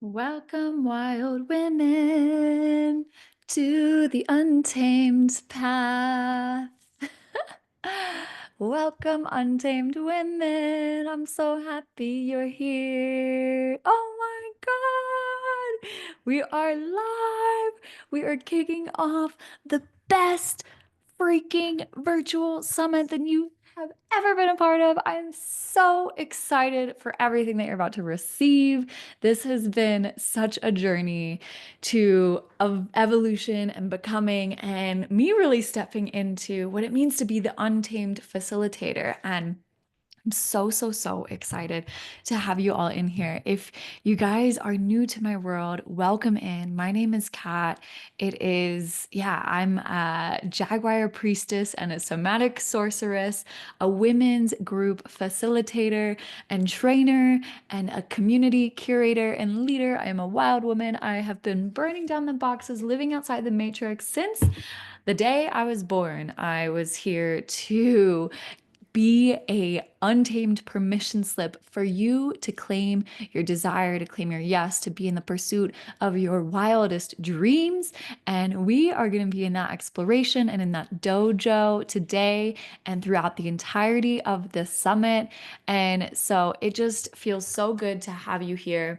Welcome, wild women, to the Untamed Path. Welcome, untamed women. I'm so happy you're here. Oh my God. We are live. We are kicking off the best freaking virtual summit that you have ever been a part of. I'm so excited for everything that you're about to receive. This has been such a journey of evolution and becoming, and me really stepping into what it means to be the untamed facilitator. And I'm so excited to have you all in here. If you guys are new to my world, welcome in. My name is Kat. I'm a Jaguar priestess and a somatic sorceress, a women's group facilitator and trainer, and a community curator and leader. I am a wild woman. I have been burning down the boxes, living outside the matrix since the day I was born. I was here to be a untamed permission slip for you to claim your desire, to claim your yes, to be in the pursuit of your wildest dreams. And we are going to be in that exploration and in that dojo today and throughout the entirety of the summit. And so it just feels so good to have you here.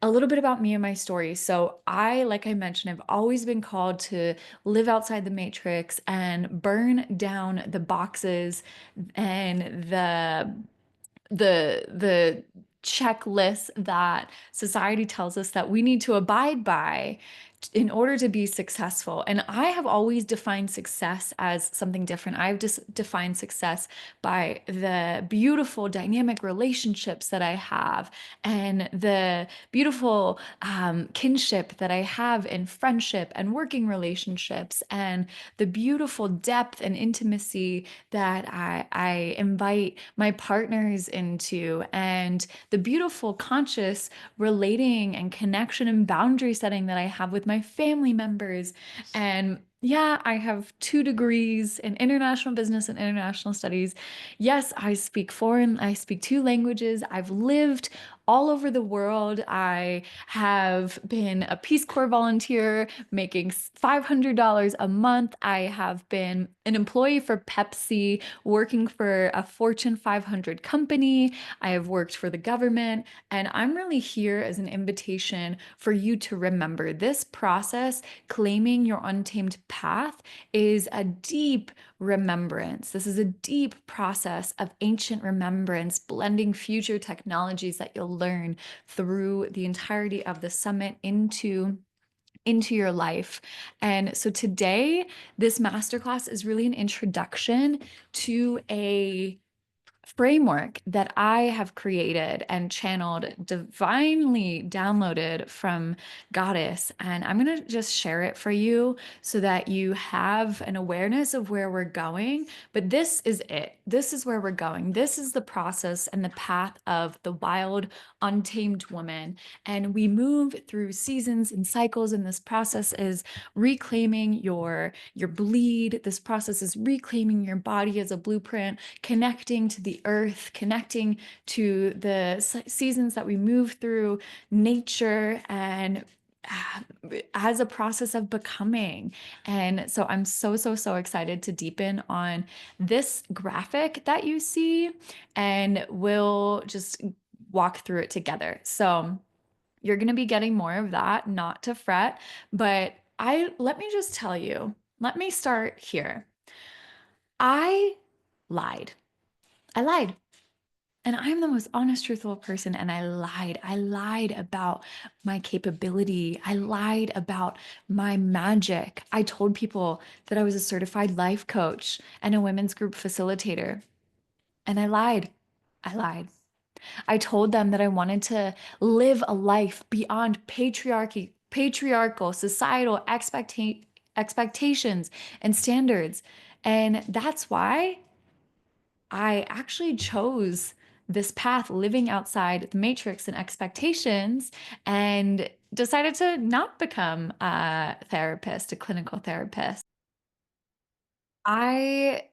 A little bit about me and my story. So, like I mentioned, I've always been called to live outside the matrix and burn down the boxes and the checklist that society tells us that we need to abide by in order to be successful. And I have always defined success as something different. I've just defined success by the beautiful dynamic relationships that I have and the beautiful kinship that I have in friendship and working relationships and the beautiful depth and intimacy that I invite my partners into, and the beautiful conscious relating and connection and boundary setting that I have with my family members. And yeah, I have 2 degrees in international business and international studies. Yes, I speak 2 languages. I've lived all over the world. I have been a Peace Corps volunteer making $500 a month. I have been an employee for Pepsi, working for a Fortune 500 company. I have worked for the government, and I'm really here as an invitation for you to remember this process. Claiming your untamed path is a deep remembrance. This is a deep process of ancient remembrance, blending future technologies that you'll learn through the entirety of the summit into your life. And so today, this masterclass is really an introduction to a framework that I have created and channeled, divinely downloaded from Goddess. And I'm going to just share it for you so that you have an awareness of where we're going. But this is it. This is where we're going. This is the process and the path of the wild, untamed woman. And we move through seasons and cycles. And this process is reclaiming your bleed. This process is reclaiming your body as a blueprint, connecting to the earth, connecting to the seasons that we move through, nature, and as a process of becoming. And so I'm so excited to deepen on this graphic that you see, and we'll just walk through it together. So you're going to be getting more of that, not to fret, but let me just tell you, let me start here. I lied. I lied. And I'm the most honest, truthful person. And I lied. I lied about my capability. I lied about my magic. I told people that I was a certified life coach and a women's group facilitator. And I lied. I lied. I told them that I wanted to live a life beyond patriarchal, societal expectations and standards. And that's why I actually chose this path, living outside the matrix and expectations, and decided to not become a therapist, a clinical therapist. I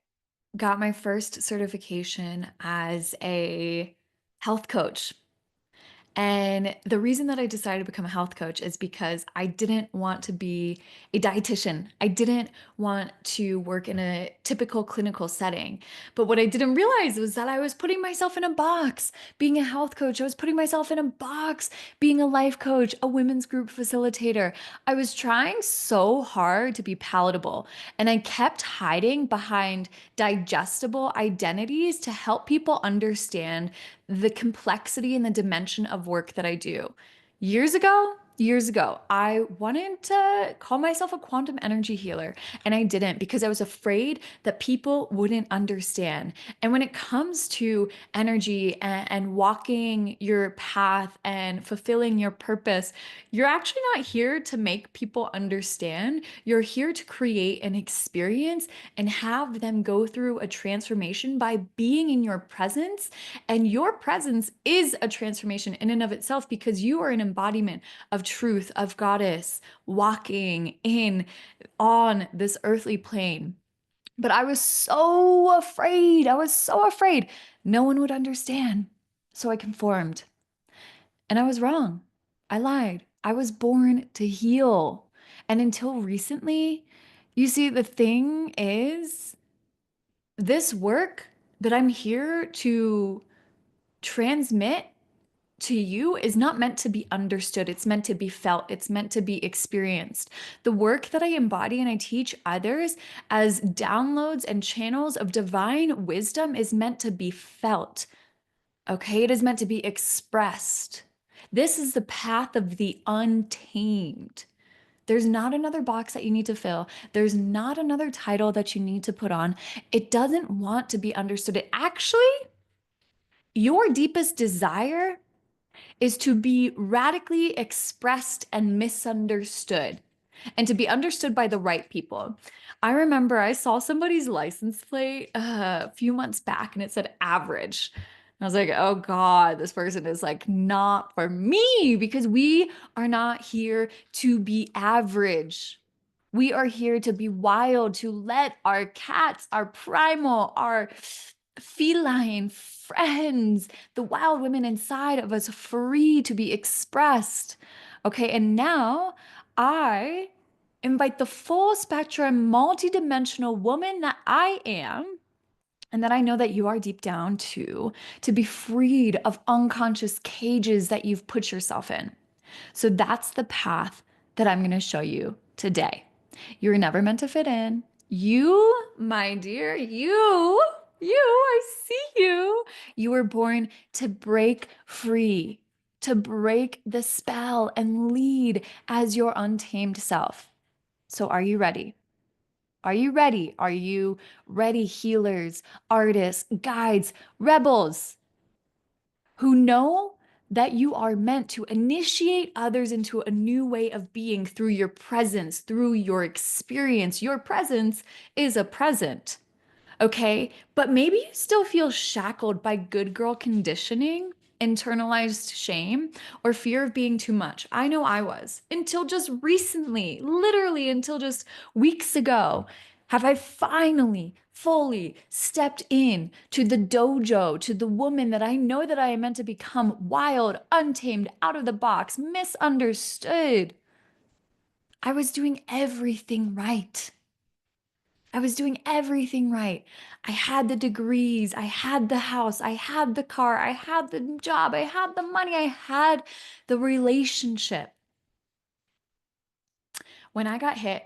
got my first certification as a health coach. And the reason that I decided to become a health coach is because I didn't want to be a dietitian. I didn't want to work in a typical clinical setting. But what I didn't realize was that I was putting myself in a box. Being a health coach, I was putting myself in a box. Being a life coach, a women's group facilitator. I was trying so hard to be palatable. And I kept hiding behind digestible identities to help people understand the complexity and the dimension of work that I do. Years ago, I wanted to call myself a quantum energy healer, and I didn't because I was afraid that people wouldn't understand. And when it comes to energy and walking your path and fulfilling your purpose, you're actually not here to make people understand. You're here to create an experience and have them go through a transformation by being in your presence. And your presence is a transformation in and of itself because you are an embodiment of truth, of goddess, walking in on this earthly plane. But I was so afraid. I was so afraid no one would understand. So I conformed. And I was wrong. I lied. I was born to heal. And until recently, you see, the thing is, this work that I'm here to transmit to you is not meant to be understood. It's meant to be felt. It's meant to be experienced. The work that I embody and I teach others as downloads and channels of divine wisdom is meant to be felt. Okay, it is meant to be expressed. This is the path of the untamed. There's not another box that you need to fill. There's not another title that you need to put on. It doesn't want to be understood. It actually, your deepest desire is to be radically expressed and misunderstood and to be understood by the right people. I remember I saw somebody's license plate a few months back and it said average. I was like, oh God, this person is like not for me because we are not here to be average. We are here to be wild, to let our cats, our primal, our feline friends, the wild women inside of us free to be expressed. Okay, and now I invite the full spectrum, multidimensional woman that I am, and that I know that you are deep down too, to be freed of unconscious cages that you've put yourself in. So that's the path that I'm going to show you today. You were never meant to fit in. You, my dear, I see you. You were born to break free, to break the spell and lead as your untamed self. So are you ready? Are you ready? Are you ready, healers, artists, guides, rebels who know that you are meant to initiate others into a new way of being through your presence, through your experience? Your presence is a present. Okay, but maybe you still feel shackled by good girl conditioning, internalized shame, or fear of being too much. I know I was until just recently, literally until just weeks ago. Have I finally fully stepped in to the dojo, to the woman that I know that I am meant to become, wild, untamed, out of the box, misunderstood? I was doing everything right. I was doing everything right. I had the degrees, I had the house, I had the car, I had the job, I had the money, I had the relationship. When I got hit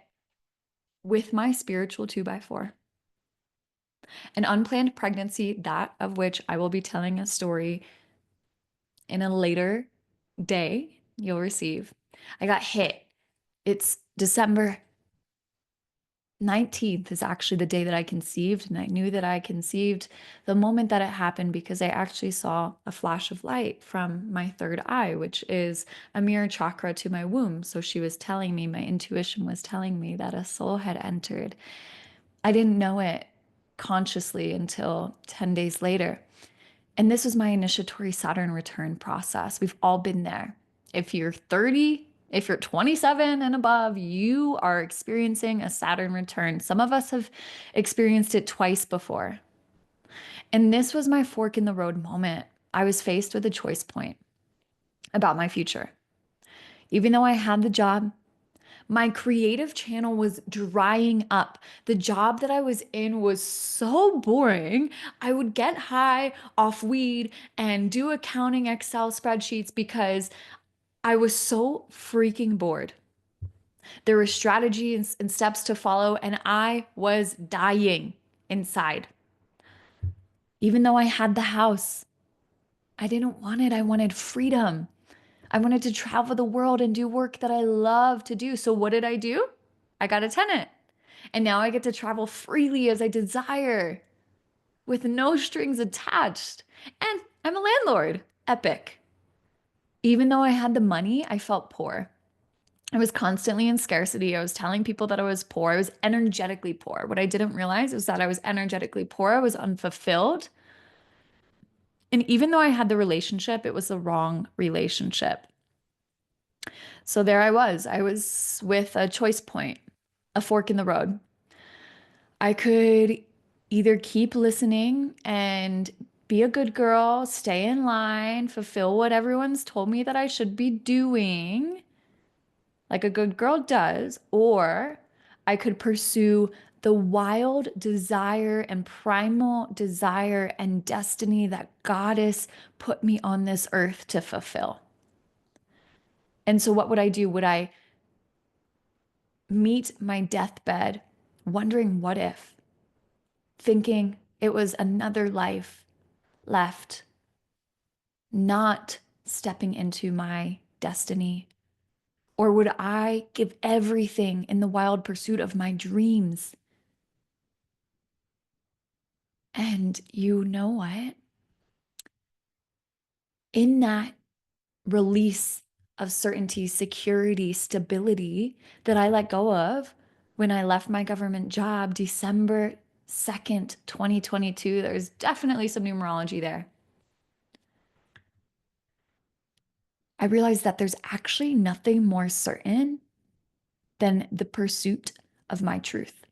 with my spiritual 2x4, an unplanned pregnancy, that of which I will be telling a story in a later day, you'll receive. I got hit. It's December 19th is actually the day that I conceived, and I knew that I conceived the moment that it happened because I actually saw a flash of light from my third eye, which is a mirror chakra to my womb. So she was telling me, my intuition was telling me that a soul had entered. I didn't know it consciously until 10 days later. And this was my initiatory Saturn return process. We've all been there. If you're 30, if you're 27 and above, you are experiencing a Saturn return. Some of us have experienced it twice before. And this was my fork in the road moment. I was faced with a choice point. about my future. Even though I had the job, my creative channel was drying up. The job that I was in was so boring. I would get high off weed and do accounting Excel spreadsheets because I was so freaking bored. There were strategies and steps to follow, and I was dying inside. Even though I had the house, I didn't want it. I wanted freedom. I wanted to travel the world and do work that I love to do. So, what did I do? I got a tenant. And now I get to travel freely as I desire with no strings attached. And I'm a landlord. Epic. Even though I had the money, I felt poor. I was constantly in scarcity. I was telling people that I was poor. I was energetically poor. What I didn't realize was that I was energetically poor. I was unfulfilled. And even though I had the relationship, it was the wrong relationship. So there I was. I was with a choice point, a fork in the road. I could either keep listening and be a good girl, stay in line, fulfill what everyone's told me that I should be doing, like a good girl does, or I could pursue the wild desire and primal desire and destiny that Goddess put me on this earth to fulfill. And so, what would I do? Would I meet my deathbed wondering what if, thinking it was another life left, not stepping into my destiny? Or would I give everything in the wild pursuit of my dreams? And you know what? In that release of certainty, security, stability that I let go of when I left my government job December 2nd, 2022, there's definitely some numerology there. I realized that there's actually nothing more certain than the pursuit of my truth.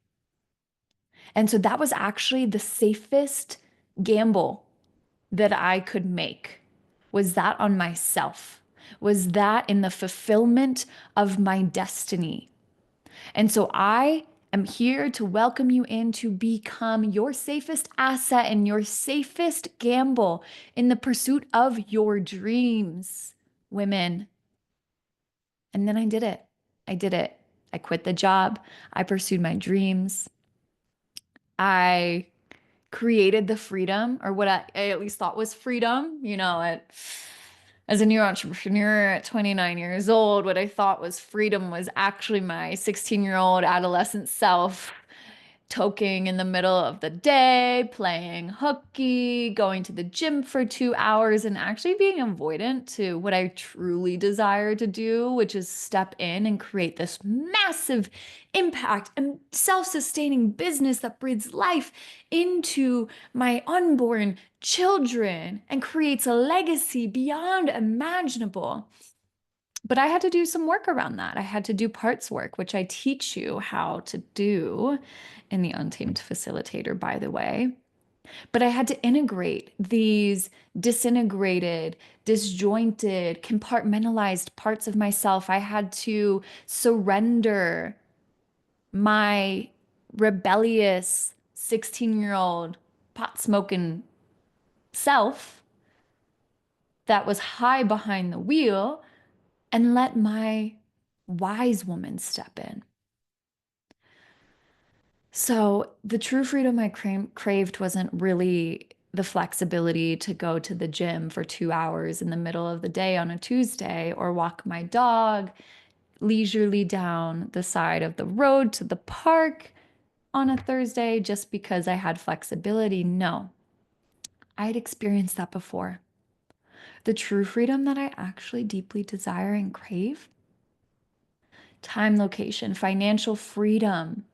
And so that was actually the safest gamble that I could make, was that on myself, was that in the fulfillment of my destiny. And so I am here to welcome you in to become your safest asset and your safest gamble in the pursuit of your dreams, women. And then I did it. I did it. I quit the job. I pursued my dreams. I created the freedom, or what I at least thought was freedom, as a new entrepreneur at 29 years old, what I thought was freedom was actually my 16-year-old adolescent self toking in the middle of the day, playing hooky, going to the gym for 2 hours, and actually being avoidant to what I truly desire to do, which is step in and create this massive impact and self-sustaining business that breathes life into my unborn children and creates a legacy beyond imaginable. But I had to do some work around that. I had to do parts work, which I teach you how to do in the Untamed Facilitator, by the way. But I had to integrate these disintegrated, disjointed, compartmentalized parts of myself. I had to surrender my rebellious 16-year-old pot smoking self that was high behind the wheel and let my wise woman step in. So the true freedom I craved wasn't really the flexibility to go to the gym for 2 hours in the middle of the day on a Tuesday or walk my dog leisurely down the side of the road to the park on a Thursday just because I had flexibility. No, I had experienced that before. The true freedom that I actually deeply desire and crave: time, location, financial freedom,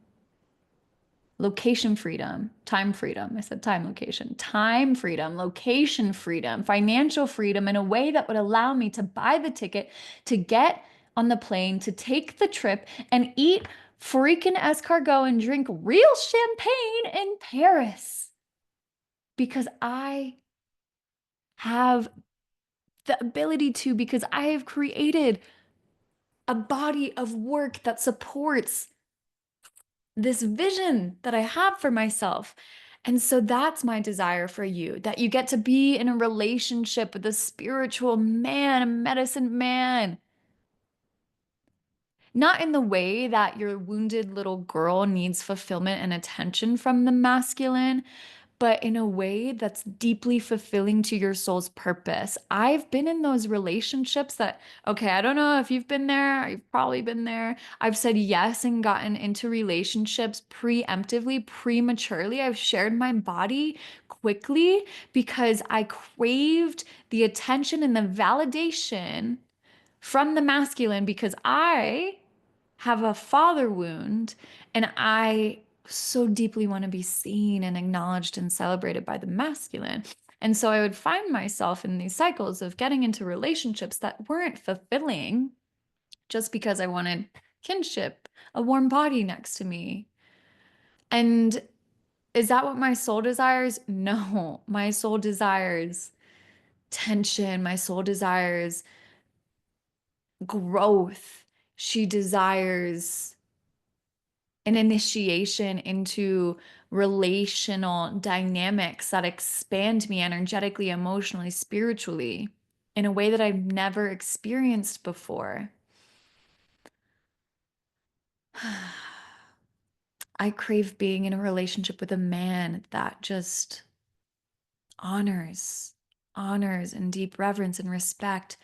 location freedom, time freedom. I said time, location, time freedom, location freedom, financial freedom in a way that would allow me to buy the ticket, to get on the plane, to take the trip and eat freaking escargot and drink real champagne in Paris. Because I have the ability to, because I have created a body of work that supports this vision that I have for myself. And so that's my desire for you, that you get to be in a relationship with a spiritual man, a medicine man. Not in the way that your wounded little girl needs fulfillment and attention from the masculine, but in a way that's deeply fulfilling to your soul's purpose. I've been in those relationships that, okay, I don't know if you've been there, you've probably been there. I've said yes and gotten into relationships preemptively, prematurely. I've shared my body quickly because I craved the attention and the validation from the masculine because I have a father wound and I so deeply want to be seen and acknowledged and celebrated by the masculine. And so I would find myself in these cycles of getting into relationships that weren't fulfilling just because I wanted kinship, a warm body next to me. And is that what my soul desires? No, my soul desires tension. My soul desires growth. She desires an initiation into relational dynamics that expand me energetically, emotionally, spiritually in a way that I've never experienced before. I crave being in a relationship with a man that just honors, honors in deep reverence and respect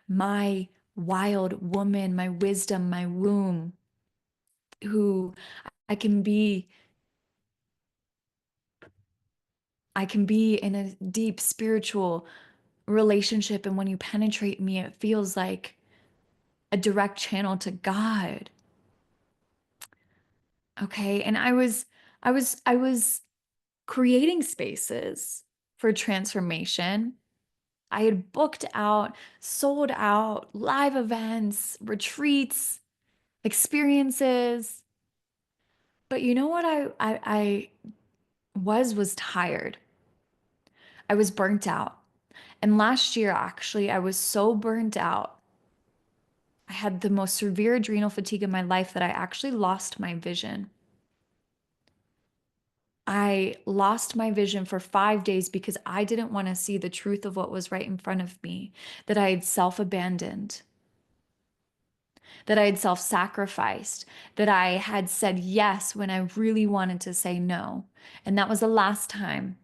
my wild woman, my wisdom, my womb, who I can be I can be in a deep spiritual relationship. And when you penetrate me, it feels like a direct channel to God. Okay. And I was creating spaces for transformation. I had booked out, sold out live events, retreats, experiences. But you know what I was tired. I was burnt out. And last year, actually, I was so burnt out. I had the most severe adrenal fatigue in my life that I actually lost my vision. I lost my vision for 5 days because I didn't want to see the truth of what was right in front of me, that I had self-abandoned, that I had self-sacrificed, that I had said yes when I really wanted to say no. And that was the last time.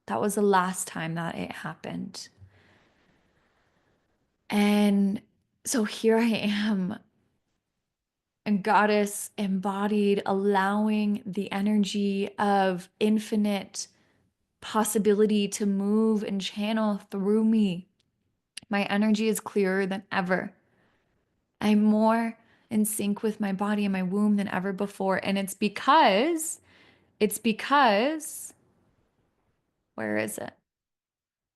That was the last time that it happened. And so here I am, and goddess embodied, allowing the energy of infinite possibility to move and channel through me. My energy is clearer than ever. I'm more in sync with my body and my womb than ever before. And it's because, where is it?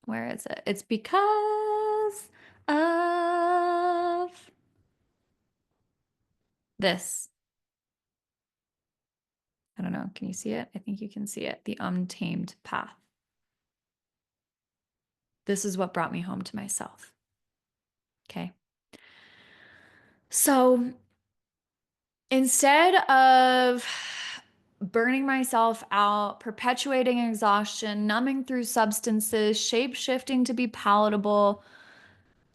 Where is it? It's because of this. I don't know. Can you see it? I think you can see it. The Untamed Path. This is what brought me home to myself. Okay. So instead of burning myself out, perpetuating exhaustion, numbing through substances, shape shifting to be palatable,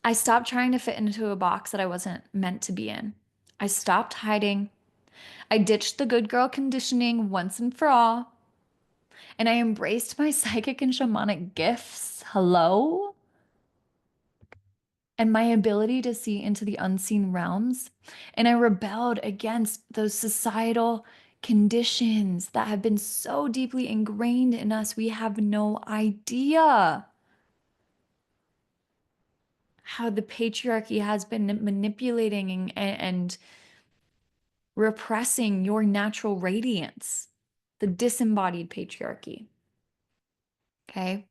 I stopped trying to fit into a box that I wasn't meant to be in. I stopped hiding. I ditched the good girl conditioning once and for all. And I embraced my psychic and shamanic gifts. Hello? And my ability to see into the unseen realms. And I rebelled against those societal conditions that have been so deeply ingrained in us, we have no idea how the patriarchy has been manipulating and repressing your natural radiance, the disembodied patriarchy. Okay.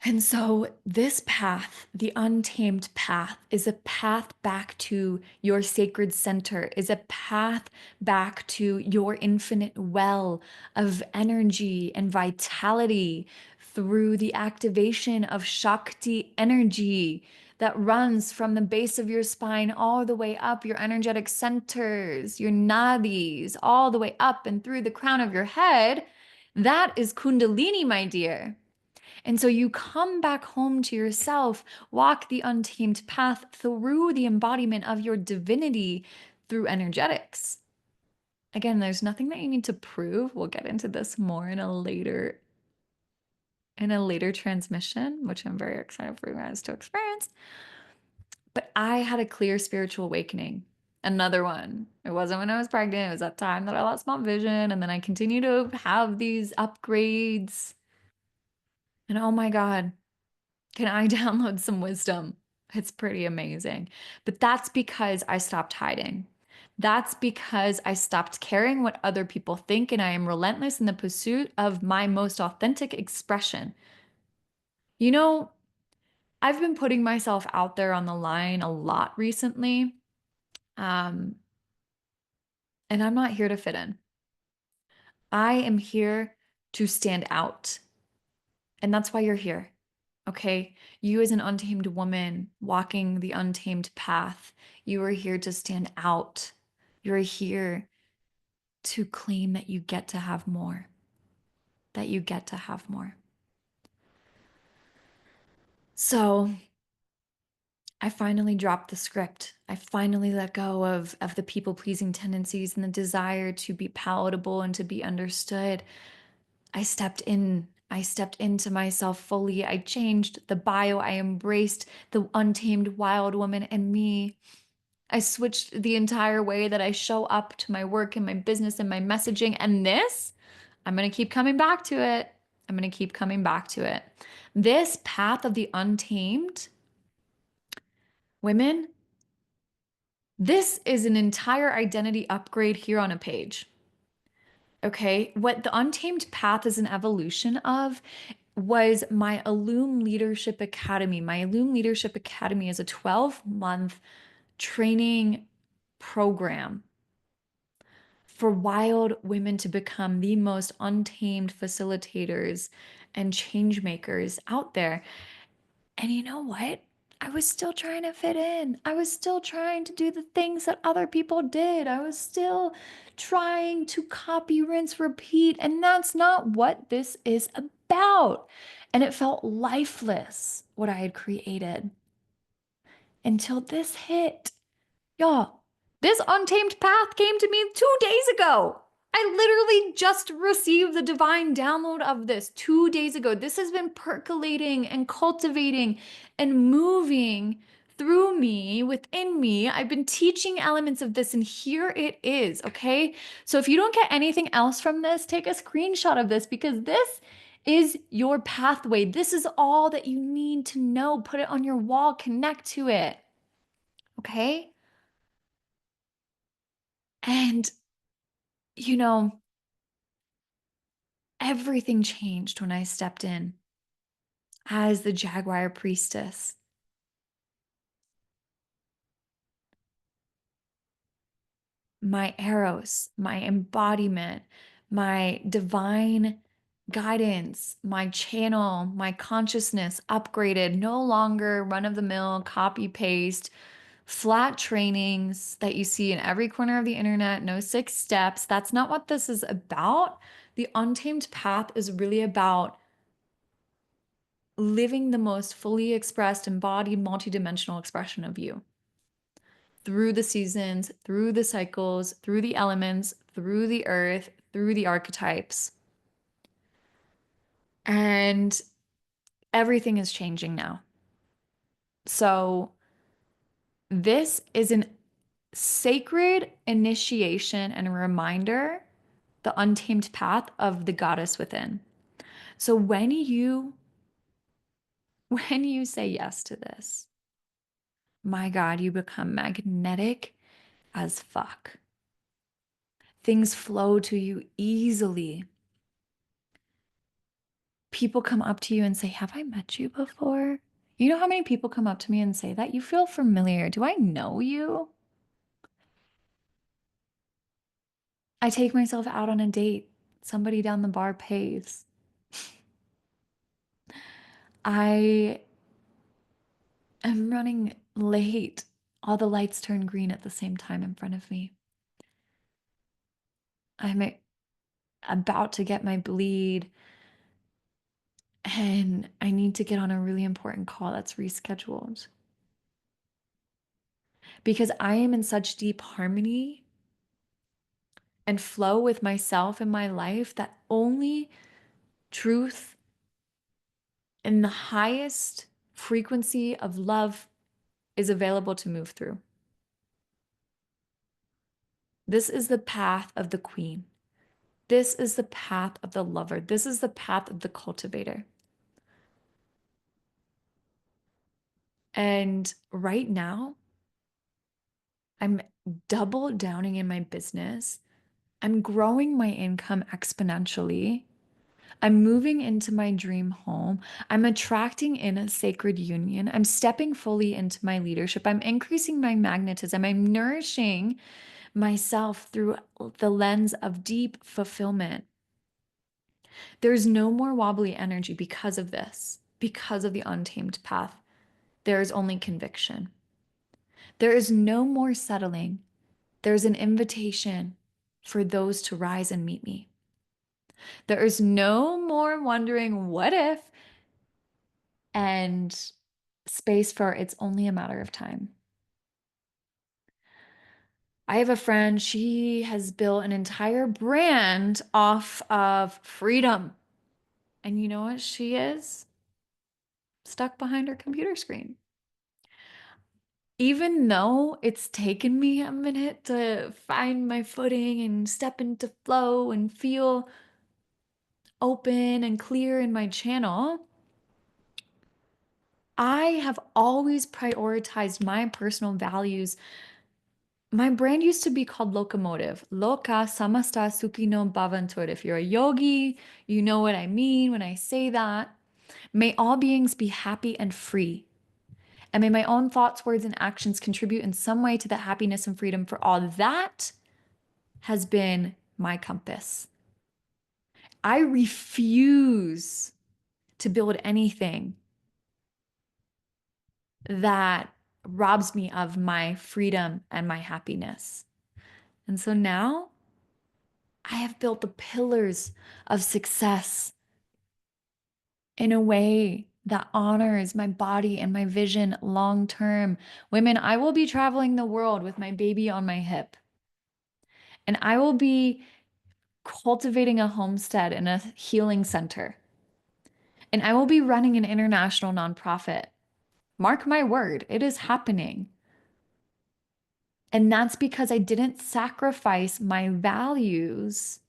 And so, this path, the untamed path, is a path back to your sacred center, is a path back to your infinite well of energy and vitality, through the activation of Shakti energy that runs from the base of your spine all the way up your energetic centers, your nadis, all the way up and through the crown of your head. That is Kundalini, my dear. And so you come back home to yourself, walk the untamed path through the embodiment of your divinity through energetics. Again, there's nothing that you need to prove. We'll get into this more in a later transmission, which I'm very excited for you guys to experience. But I had a clear spiritual awakening. Another one. It wasn't when I was pregnant. It was that time that I lost my vision. And then I continue to have these upgrades. And oh my God, can I download some wisdom? It's pretty amazing. But that's because I stopped hiding. That's because I stopped caring what other people think, and I am relentless in the pursuit of my most authentic expression. You know, I've been putting myself out there on the line a lot recently, um, and I'm not here to fit in. I am here to stand out, and that's why you're here. Okay, you as an untamed woman walking the untamed path, you are here to stand out. You're here to claim that you get to have more, that you get to have more. So I finally dropped the script. I finally let go of the people-pleasing tendencies and the desire to be palatable and to be understood. I stepped in. I stepped into myself fully. I changed the bio. I embraced the untamed wild woman in me. I switched the entire way that I show up to my work and my business and my messaging. And this, I'm going to keep coming back to it. I'm going to keep coming back to it. This path of the untamed women, this is an entire identity upgrade here on a page. Okay, what the Untamed Path is an evolution of was my Illume Leadership Academy. My Illume Leadership Academy is a 12-month training program for wild women to become the most untamed facilitators and change makers out there. And you know what? I was still trying to fit in. I was still trying to do the things that other people did. I was still trying to copy, rinse, repeat. And that's not what this is about. And it felt lifeless, what I had created, until this hit. Y'all, this untamed path came to me 2 days ago. I literally just received the divine download of this 2 days ago. This has been percolating and cultivating and moving through me, within me. I've been teaching elements of this, and here it is, okay? So if you don't get anything else from this, take a screenshot of this, because this is your pathway. This is all that you need to know. Put it on your wall, connect to it, okay? And, you know, everything changed when I stepped in as the Jaguar priestess. My arrows, my embodiment, my divine guidance, my channel, my consciousness upgraded, no longer run of the mill, copy paste, flat trainings that you see in every corner of the internet, no 6 steps. That's not what this is about. The Untamed Path is really about living the most fully expressed, embodied, multidimensional expression of you through the seasons, through the cycles, through the elements, through the earth, through the archetypes. And everything is changing now. So, this is an sacred initiation and a reminder, the untamed path of the goddess within. So, when you say yes to this, my God, you become magnetic as fuck. Things flow to you easily. People come up to you and say, "Have I met you before?" You know how many people come up to me and say that? You feel familiar. Do I know you? I take myself out on a date. Somebody down the bar pays. I am running late. All the lights turn green at the same time in front of me. I'm about to get my bleed, and I need to get on a really important call that's rescheduled because I am in such deep harmony and flow with myself and my life that only truth and the highest frequency of love is available to move through. This is the path of the queen. This is the path of the lover. This is the path of the cultivator. And right now, I'm double downing in my business. I'm growing my income exponentially. I'm moving into my dream home. I'm attracting in a sacred union. I'm stepping fully into my leadership. I'm increasing my magnetism. I'm nourishing myself through the lens of deep fulfillment. There's no more wobbly energy because of this, because of the untamed path. There is only conviction. There is no more settling. There's an invitation for those to rise and meet me. There is no more wondering what if and space for it's only a matter of time. I have a friend, she has built an entire brand off of freedom. And you know what she is? Stuck behind her computer screen. Even though it's taken me a minute to find my footing and step into flow and feel open and clear in my channel, I have always prioritized my personal values. My brand used to be called Locomotive. Loka samasta sukhino bhavantur. If you're a yogi, you know what I mean when I say that. May all beings be happy and free. And may my own thoughts, words, and actions contribute in some way to the happiness and freedom for all. That has been my compass. I refuse to build anything that robs me of my freedom and my happiness. And so now I have built the pillars of success in a way that honors my body and my vision long term. Women, I will be traveling the world with my baby on my hip, and I will be cultivating a homestead and a healing center, and I will be running an international nonprofit. Mark my word, it is happening. And that's because I didn't sacrifice my values.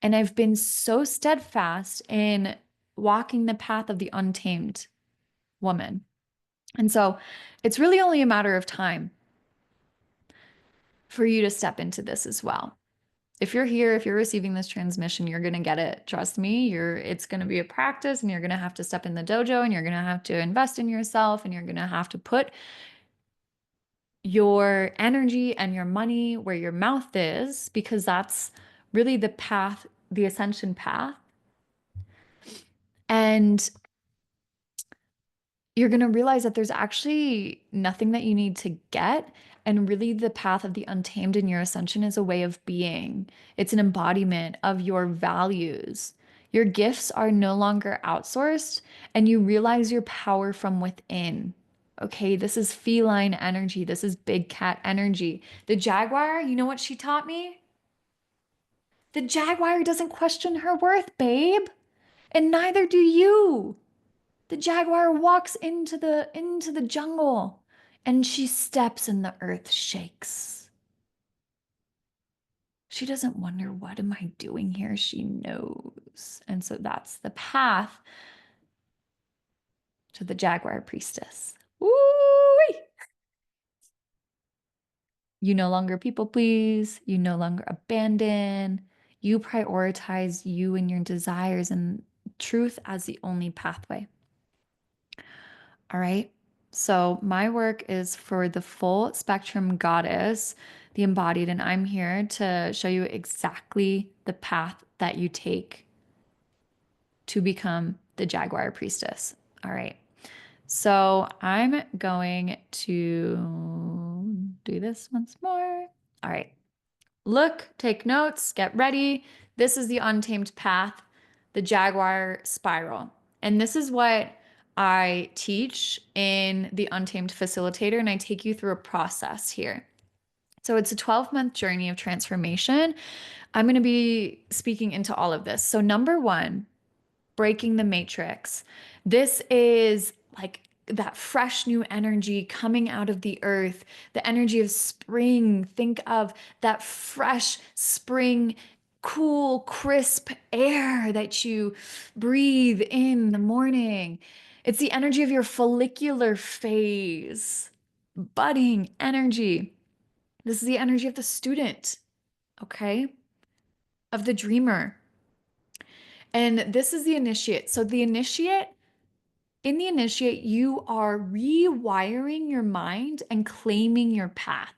And I've been so steadfast in walking the path of the untamed woman. And so it's really only a matter of time for you to step into this as well. If you're here, if you're receiving this transmission, you're going to get it. Trust me, it's going to be a practice, and you're going to have to step in the dojo, and you're going to have to invest in yourself, and you're going to have to put your energy and your money where your mouth is, because that's really the path, the ascension path. And you're going to realize that there's actually nothing that you need to get. And really, the path of the untamed in your ascension is a way of being, it's an embodiment of your values. Your gifts are no longer outsourced, and you realize your power from within. Okay, this is feline energy. This is big cat energy. The jaguar, you know what she taught me? The jaguar doesn't question her worth, babe. And neither do you. The jaguar walks into the jungle, and she steps and the earth shakes. She doesn't wonder, what am I doing here? She knows. And so that's the path to the jaguar priestess. Woo-wee! You no longer people please, you no longer abandon, you prioritize you and your desires and truth as the only pathway. All right. So my work is for the full spectrum goddess, the embodied, and I'm here to show you exactly the path that you take to become the Jaguar Priestess. All right. So I'm going to do this once more. All right. Look, take notes, get ready. This is the Untamed Path, the Jaguar Spiral. And this is what I teach in the Untamed Facilitator, and I take you through a process here. So it's a 12-month journey of transformation. I'm going to be speaking into all of this. So, number one, breaking the matrix. This is like that fresh new energy coming out of the earth, the energy of spring. Think of that fresh spring, cool, crisp air that you breathe in the morning. It's the energy of your follicular phase, budding energy. This is the energy of the student, okay? Of the dreamer. And this is the initiate. So the initiate, in the initiate, you are rewiring your mind and claiming your path.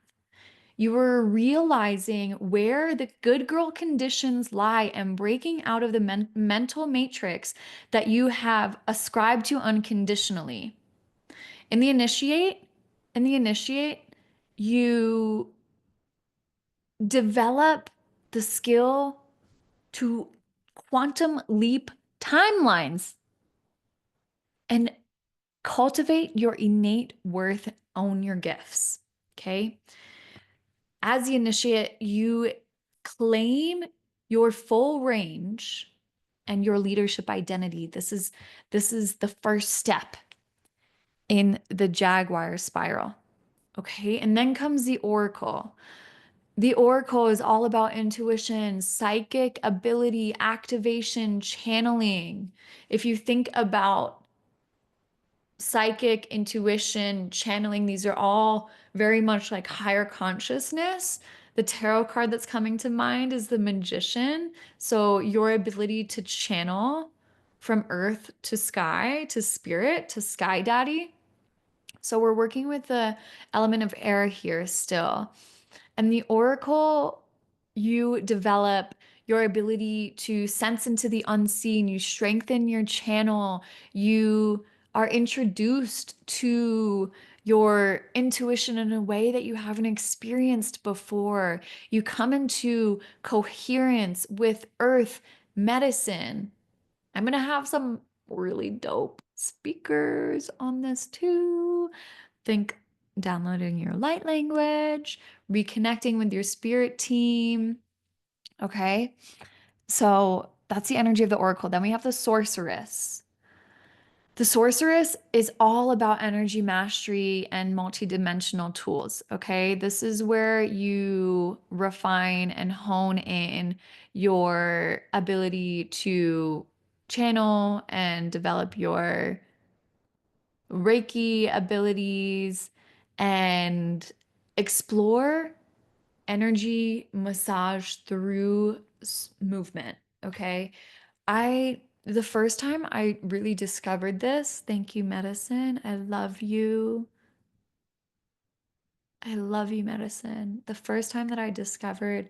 You are realizing where the good girl conditions lie and breaking out of the mental matrix that you have ascribed to unconditionally. In the initiate, you develop the skill to quantum leap timelines and cultivate your innate worth, own your gifts. Okay. As the initiate, you claim your full range and your leadership identity. This is the first step in the Jaguar spiral. Okay. And then comes the Oracle. The Oracle is all about intuition, psychic ability, activation, channeling. If you think about psychic, intuition, channeling, these are all very much like higher consciousness. The tarot card that's coming to mind is the Magician. So your ability to channel from earth to sky, to spirit, to sky daddy. So we're working with the element of air here still. And the oracle, you develop your ability to sense into the unseen, you strengthen your channel, you are introduced to your intuition in a way that you haven't experienced before. You come into coherence with earth medicine. I'm going to have some really dope speakers on this too. Think downloading your light language, reconnecting with your spirit team. Okay. So that's the energy of the oracle. Then we have the sorceress. The sorceress is all about energy mastery and multidimensional tools. Okay. This is where you refine and hone in your ability to channel and develop your Reiki abilities and explore energy massage through movement. Okay. The first time I really discovered this, thank you, medicine. I love you. I love you, medicine. The first time that I discovered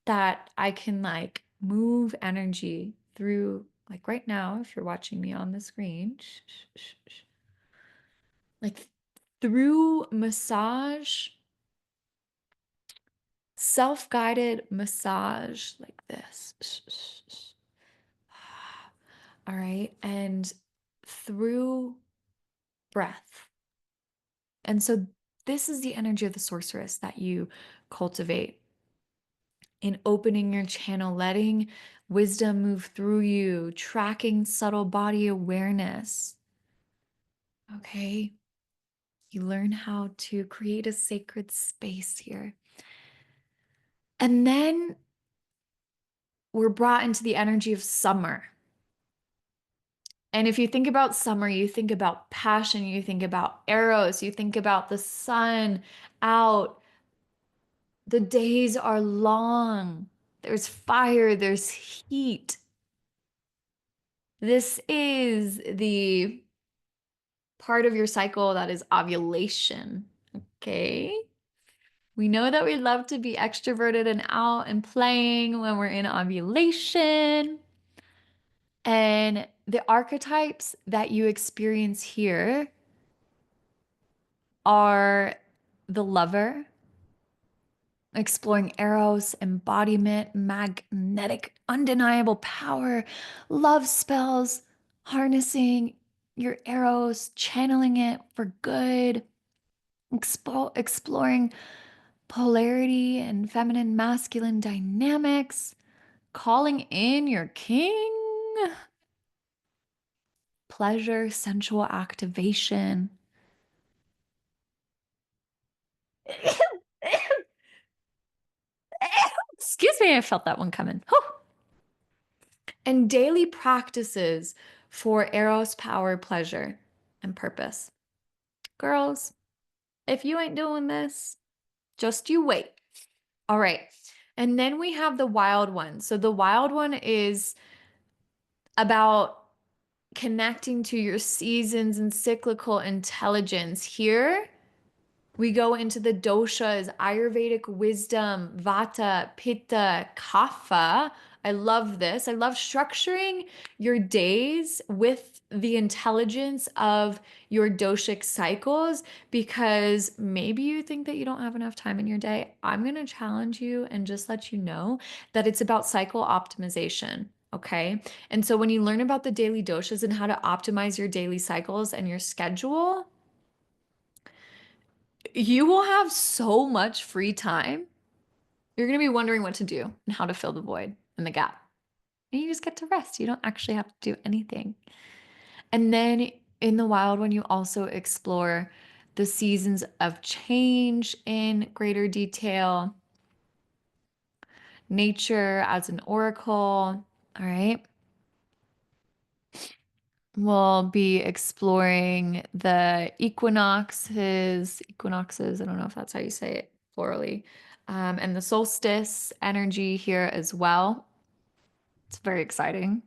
that I can like move energy through, like right now, if you're watching me on the screen, like through massage, self-guided massage like this. All right. And through breath. And so this is the energy of the sorceress that you cultivate in opening your channel, letting wisdom move through you, tracking subtle body awareness. Okay. You learn how to create a sacred space here. And then we're brought into the energy of summer. And if you think about summer, you think about passion, you think about arrows, you think about the sun out. The days are long. There's fire, there's heat. This is the part of your cycle that is ovulation. Okay. We know that we love to be extroverted and out and playing when we're in ovulation. And the archetypes that you experience here are the lover, exploring Eros, embodiment, magnetic, undeniable power, love spells, harnessing your Eros, channeling it for good, exploring polarity and feminine masculine dynamics, calling in your king, pleasure, sensual activation. Excuse me, I felt that one coming. Whew. And daily practices for Eros power, pleasure, and purpose. Girls, if you ain't doing this, just you wait. All right. And then we have the wild one. So the wild one is about connecting to your seasons and cyclical intelligence. Here, we go into the doshas, Ayurvedic wisdom, Vata, Pitta, Kapha. I love this. I love structuring your days with the intelligence of your doshic cycles because maybe you think that you don't have enough time in your day. I'm going to challenge you and just let you know that it's about cycle optimization. Okay. And so when you learn about the daily doshas and how to optimize your daily cycles and your schedule, you will have so much free time. You're going to be wondering what to do and how to fill the void and the gap. And you just get to rest. You don't actually have to do anything. And then in the wild one, you also explore the seasons of change in greater detail, nature as an oracle. All right. We'll be exploring the equinoxes, I don't know if that's how you say it plurally, and the solstice energy here as well. It's very exciting.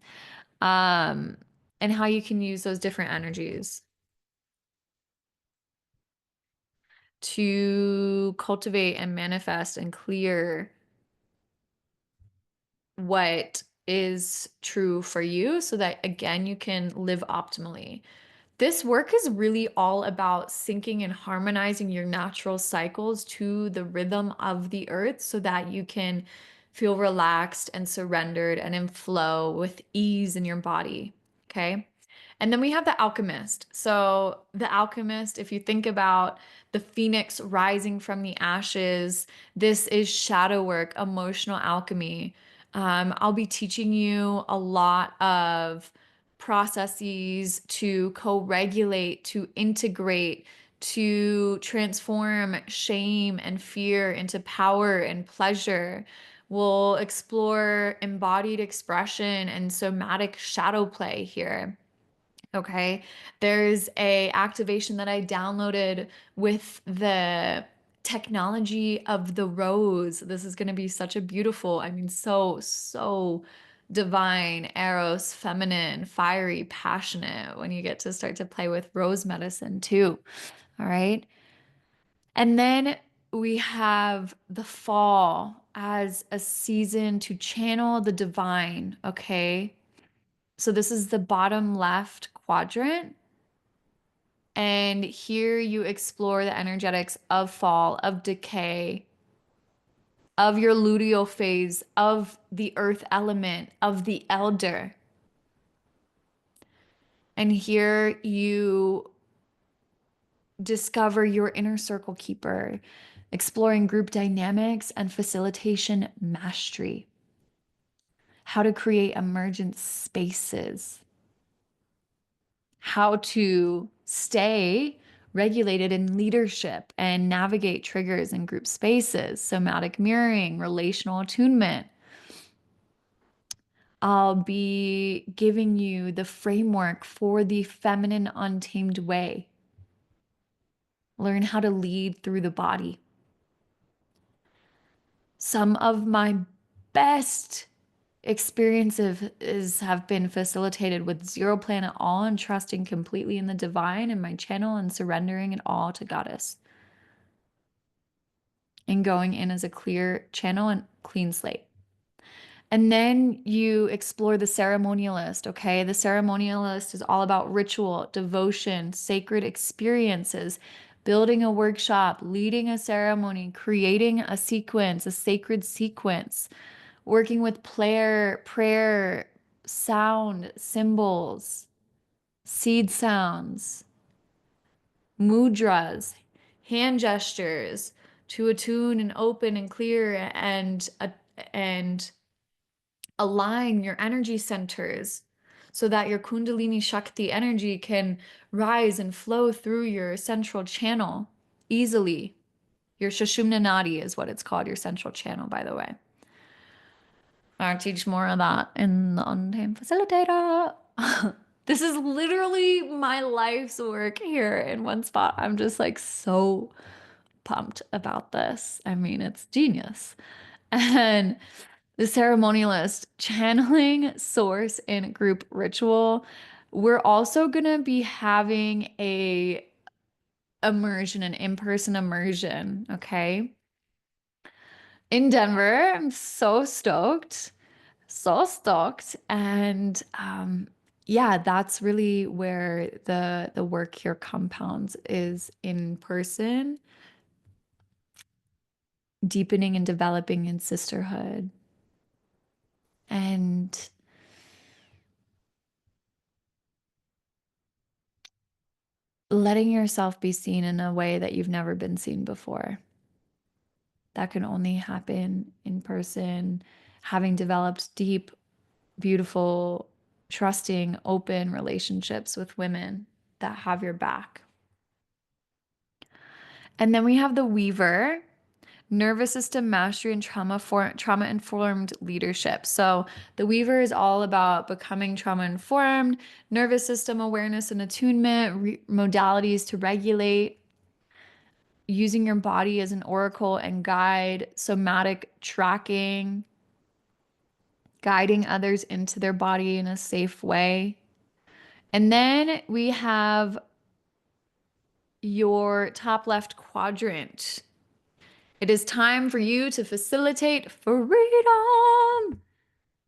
Um, and how you can use those different energies to cultivate and manifest and clear what is true for you so that, again, you can live optimally. This work is really all about syncing and harmonizing your natural cycles to the rhythm of the earth so that you can feel relaxed and surrendered and in flow with ease in your body. Okay. And then we have the alchemist. So, the alchemist, if you think about the phoenix rising from the ashes, this is shadow work, emotional alchemy. I'll be teaching you a lot of processes to co-regulate, to integrate, to transform shame and fear into power and pleasure. We'll explore embodied expression and somatic shadow play here. Okay. There's a activation that I downloaded with the technology of the rose. This is going to be such a beautiful, I mean, so divine, eros, feminine, fiery, passionate when you get to start to play with rose medicine too. All right. And then we have the fall as a season to channel the divine. Okay. So this is the bottom left quadrant. And here you explore the energetics of fall, of decay, of your luteal phase, of the earth element, of the elder. And here you discover your inner circle keeper, exploring group dynamics and facilitation mastery, how to create emergent spaces, how to stay regulated in leadership and navigate triggers in group spaces, somatic mirroring, relational attunement. I'll be giving you the framework for the feminine untamed way. Learn how to lead through the body. Some of my best experiences have been facilitated with zero plan at all and trusting completely in the divine and my channel and surrendering it all to Goddess and going in as a clear channel and clean slate. And then you explore the ceremonialist, okay? The ceremonialist is all about ritual, devotion, sacred experiences, building a workshop, leading a ceremony, creating a sequence, a sacred sequence, working with prayer, sound, symbols, seed sounds, mudras, hand gestures to attune and open and clear and align your energy centers so that your Kundalini Shakti energy can rise and flow through your central channel easily. Your Sushumna Nadi is what it's called, your central channel, by the way. I'll teach more of that in the Untamed Facilitator. This is literally my life's work here in one spot. I'm just like so pumped about this. I mean, it's genius. And the ceremonialist, channeling source in group ritual. We're also gonna be having a immersion, an in-person immersion, okay? In Denver. I'm so stoked. So stoked. And yeah, that's really where the work here compounds is in person, deepening and developing in sisterhood. And letting yourself be seen in a way that you've never been seen before. That can only happen in person, having developed deep, beautiful, trusting, open relationships with women that have your back. And then we have the Weaver, nervous system mastery and trauma informed leadership. So the Weaver is all about becoming trauma informed, nervous system awareness and attunement, modalities to regulate, using your body as an oracle and guide, somatic tracking, guiding others into their body in a safe way. And then we have your top left quadrant. It is time for you to facilitate freedom.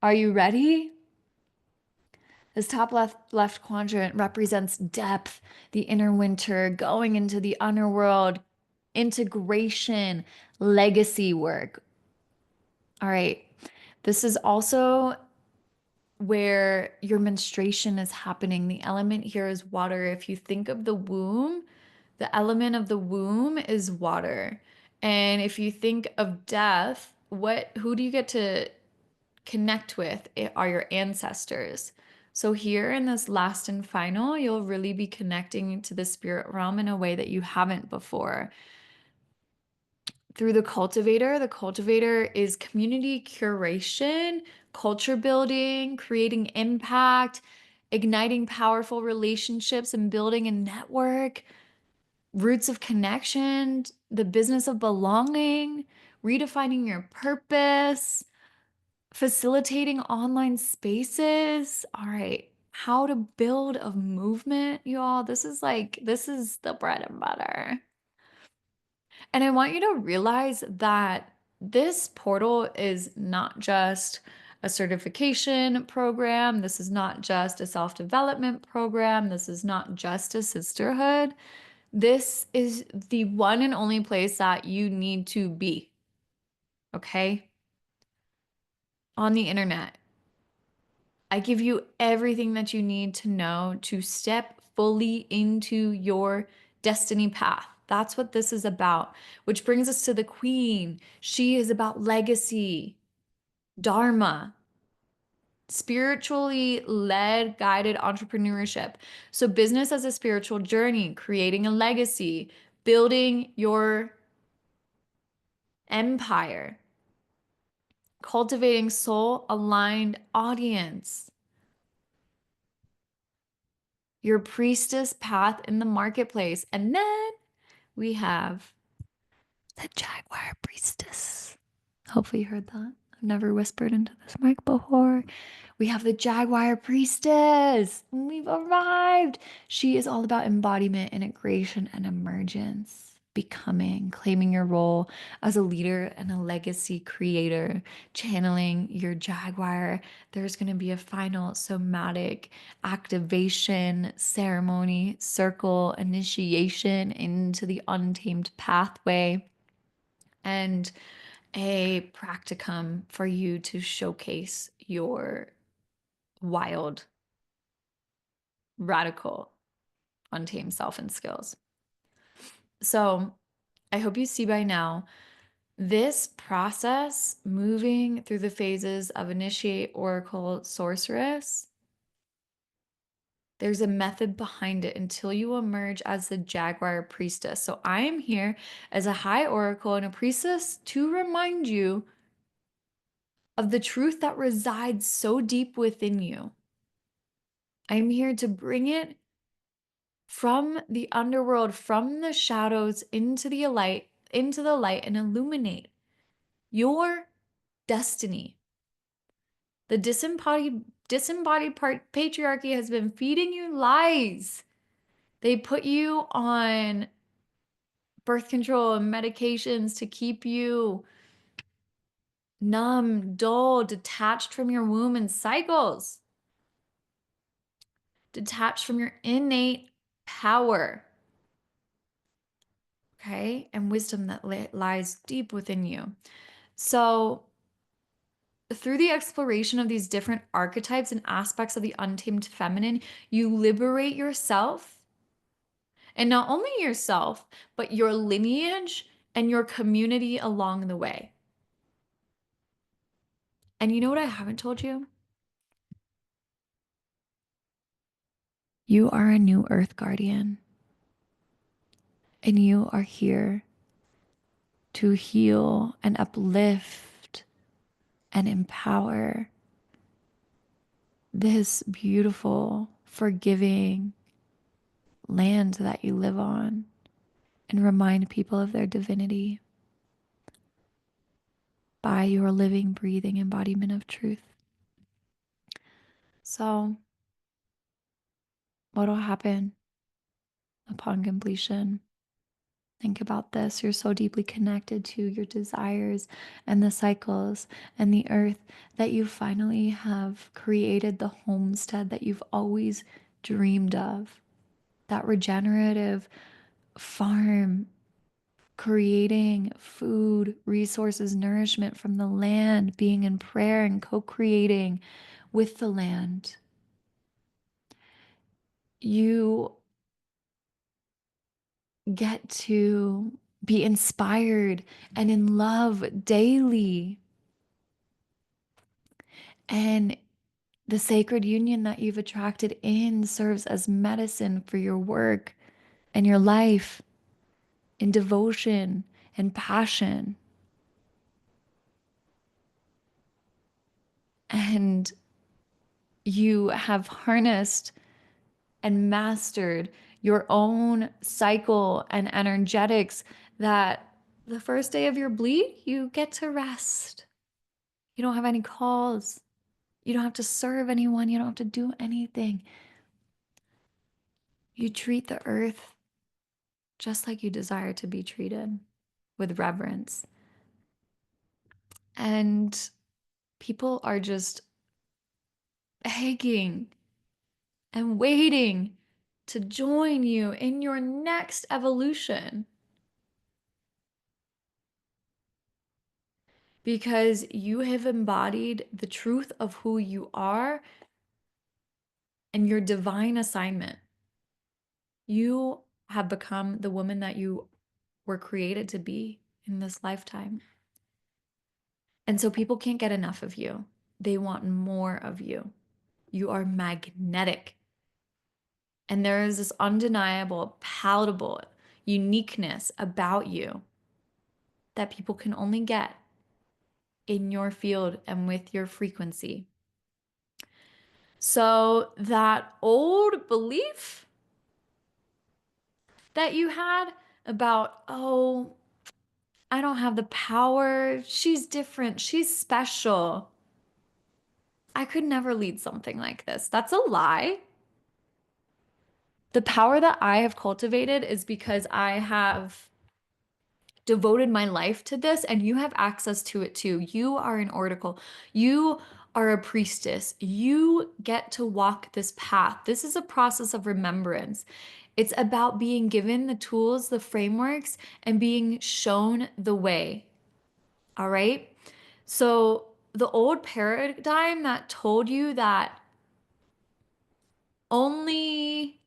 Are you ready? This top left quadrant represents depth, the inner winter, going into the underworld, integration, legacy work. All right. This is also where your menstruation is happening. The element here is water. If you think of the womb, the element of the womb is water. And if you think of death, who do you get to connect with? It are your ancestors. So here in this last and final, you'll really be connecting to the spirit realm in a way that you haven't before. Through the cultivator is community curation, culture building, creating impact, igniting powerful relationships and building a network, roots of connection, the business of belonging, redefining your purpose, facilitating online spaces. All right. How to build a movement, y'all. This is the bread and butter. And I want you to realize that this portal is not just a certification program. This is not just a self-development program. This is not just a sisterhood. This is the one and only place that you need to be, okay? On the internet. I give you everything that you need to know to step fully into your destiny path. That's what this is about, which brings us to the queen. She is about legacy, dharma, spiritually led, guided entrepreneurship. So, business as a spiritual journey, creating a legacy, building your empire, cultivating soul aligned audience, your priestess path in the marketplace. And then we have the Jaguar priestess. Hopefully you heard that. I've never whispered into this mic before. We have the Jaguar priestess. We've arrived. She is all about embodiment, integration, and emergence. becoming, claiming your role as a leader and a legacy creator, channeling your Jaguar. There's going to be a final somatic activation ceremony, circle initiation into the untamed pathway, and a practicum for you to showcase your wild, radical, untamed self and skills. So I hope you see by now this process moving through the phases of initiate, oracle, sorceress. There's a method behind it until you emerge as the Jaguar priestess. So I am here as a high oracle and a priestess to remind you of the truth that resides so deep within you. I'm here to bring it from the underworld, from the shadows into the light, and illuminate your destiny. The disembodied part patriarchy has been feeding you lies. They put you on birth control and medications to keep you numb, dull, detached from your womb and cycles, detached from your innate power, okay, and wisdom that lies deep within you. So, through the exploration of these different archetypes and aspects of the untamed feminine, you liberate yourself, and not only yourself, but your lineage and your community along the way. And you know what I haven't told you? You are a new Earth Guardian, and you are here to heal and uplift and empower this beautiful, forgiving land that you live on, and remind people of their divinity by your living, breathing embodiment of truth. So, what will happen upon completion? Think about this. You're so deeply connected to your desires and the cycles and the earth that you finally have created the homestead that you've always dreamed of. That regenerative farm, creating food, resources, nourishment from the land, being in prayer and co-creating with the land. You get to be inspired and in love daily. And the sacred union that you've attracted in serves as medicine for your work and your life in devotion and passion. And you have harnessed and mastered your own cycle and energetics that the first day of your bleed, you get to rest. You don't have any calls. You don't have to serve anyone. You don't have to do anything. You treat the earth just like you desire to be treated, with reverence. And people are just begging and waiting to join you in your next evolution, because you have embodied the truth of who you are and your divine assignment. You have become the woman that you were created to be in this lifetime. And so people can't get enough of you. They want more of you. You are magnetic. And there is this undeniable, palatable uniqueness about you that people can only get in your field and with your frequency. So that old belief that you had about, oh, I don't have the power, she's different, she's special, I could never lead something like this. That's a lie. The power that I have cultivated is because I have devoted my life to this, and you have access to it too. You are an oracle. You are a priestess. You get to walk this path. This is a process of remembrance. It's about being given the tools, the frameworks, and being shown the way. All right? So, the old paradigm that told you that only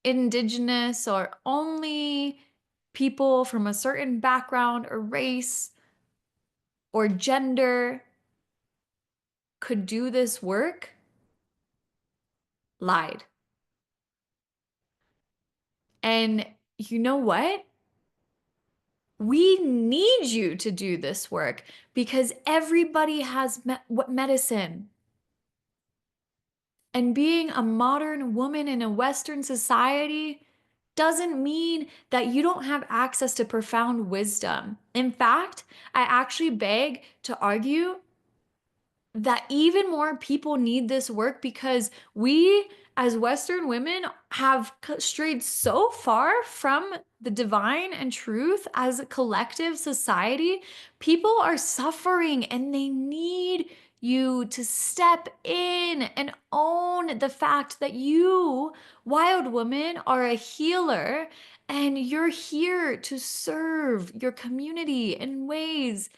indigenous or only people from a certain background or race or gender could do this work lied. And you know what? We need you to do this work because everybody has medicine. And being a modern woman in a Western society doesn't mean that you don't have access to profound wisdom. In fact, I actually beg to argue that even more people need this work because we as Western women have strayed so far from the divine and truth as a collective society. People are suffering and they need you to step in and own the fact that you, wild woman, are a healer and you're here to serve your community in ways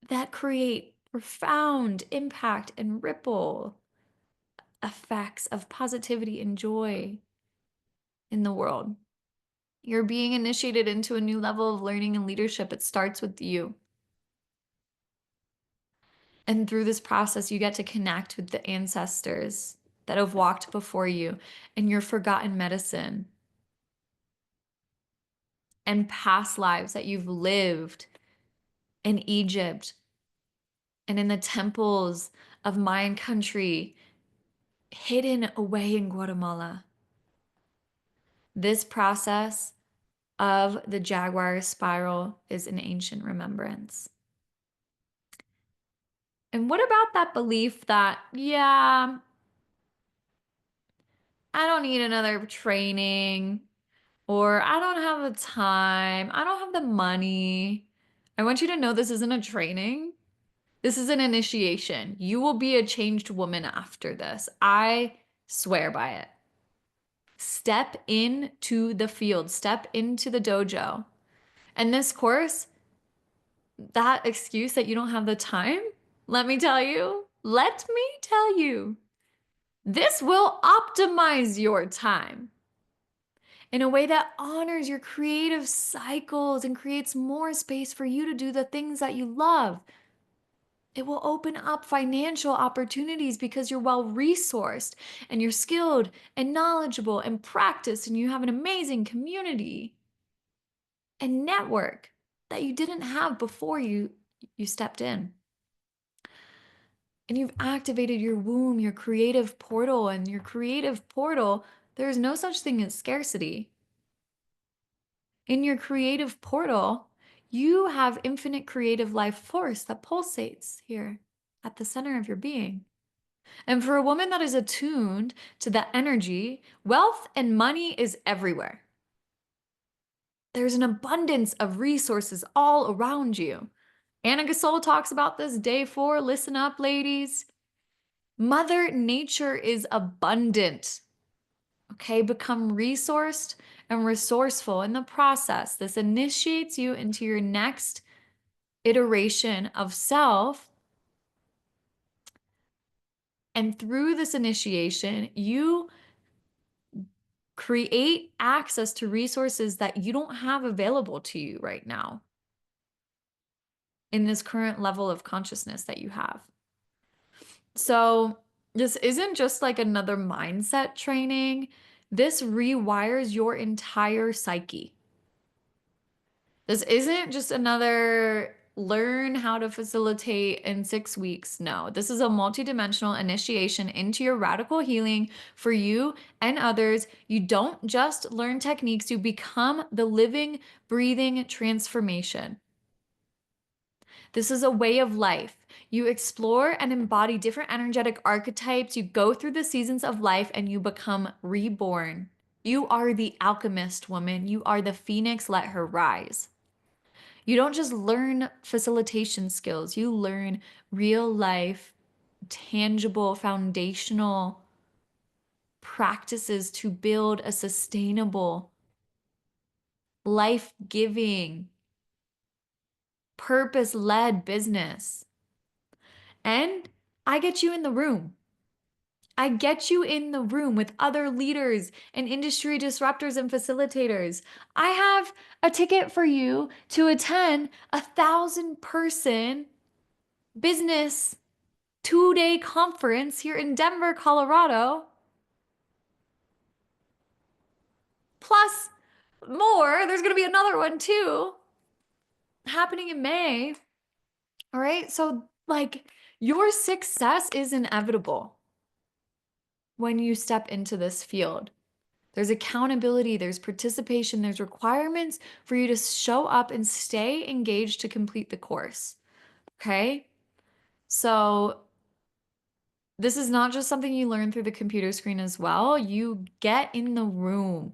that create profound impact and ripple effects of positivity and joy in the world. You're being initiated into a new level of learning and leadership. It starts with you. And through this process, you get to connect with the ancestors that have walked before you and your forgotten medicine and past lives that you've lived in Egypt and in the temples of Mayan country hidden away in Guatemala. This process of the jaguar spiral is an ancient remembrance. And what about that belief that, yeah, I don't need another training, or I don't have the time, I don't have the money. I want you to know this isn't a training. This is an initiation. You will be a changed woman after this. I swear by it. Step into the field, step into the dojo. And this course, that excuse that you don't have the time, let me tell you, this will optimize your time in a way that honors your creative cycles and creates more space for you to do the things that you love. It will open up financial opportunities because you're well resourced and you're skilled and knowledgeable and practiced and you have an amazing community and network that you didn't have before you stepped in. And you've activated your womb, your creative portal, and your creative portal, there's no such thing as scarcity. In your creative portal, you have infinite creative life force that pulsates here at the center of your being. And for a woman that is attuned to that energy, wealth and money is everywhere. There's an abundance of resources all around you. Anna Gasol talks about this day 4. Listen up, ladies. Mother Nature is abundant. Okay, become resourced and resourceful in the process. This initiates you into your next iteration of self. And through this initiation, you create access to resources that you don't have available to you right now in this current level of consciousness that you have. So, this isn't just like another mindset training. This rewires your entire psyche. This isn't just another learn how to facilitate in 6 weeks. No, this is a multidimensional initiation into your radical healing for you and others. You don't just learn techniques, you become the living, breathing transformation. This is a way of life. You explore and embody different energetic archetypes. You go through the seasons of life and you become reborn. You are the alchemist woman. You are the phoenix. Let her rise. You don't just learn facilitation skills, you learn real life, tangible, foundational practices to build a sustainable, life giving, purpose led business. And I get you in the room. I get you in the room with other leaders and industry disruptors and facilitators. I have a ticket for you to attend 1,000-person business 2-day conference here in Denver, Colorado. Plus more, there's going to be another one too happening in May. All right. So, like, your success is inevitable when you step into this field. There's accountability, there's participation, there's requirements for you to show up and stay engaged to complete the course. Okay. So, this is not just something you learn through the computer screen as well. You get in the room.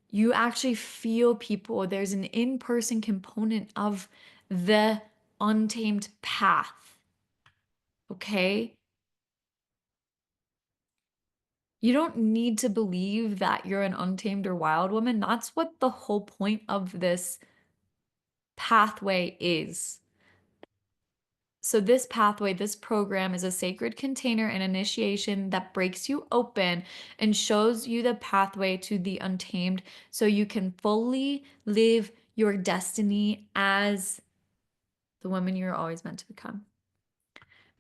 You actually feel people. There's an in-person component of the untamed path. Okay? You don't need to believe that you're an untamed or wild woman. That's what the whole point of this pathway is. So, this pathway, this program is a sacred container and initiation that breaks you open and shows you the pathway to the untamed so you can fully live your destiny as the woman you're always meant to become.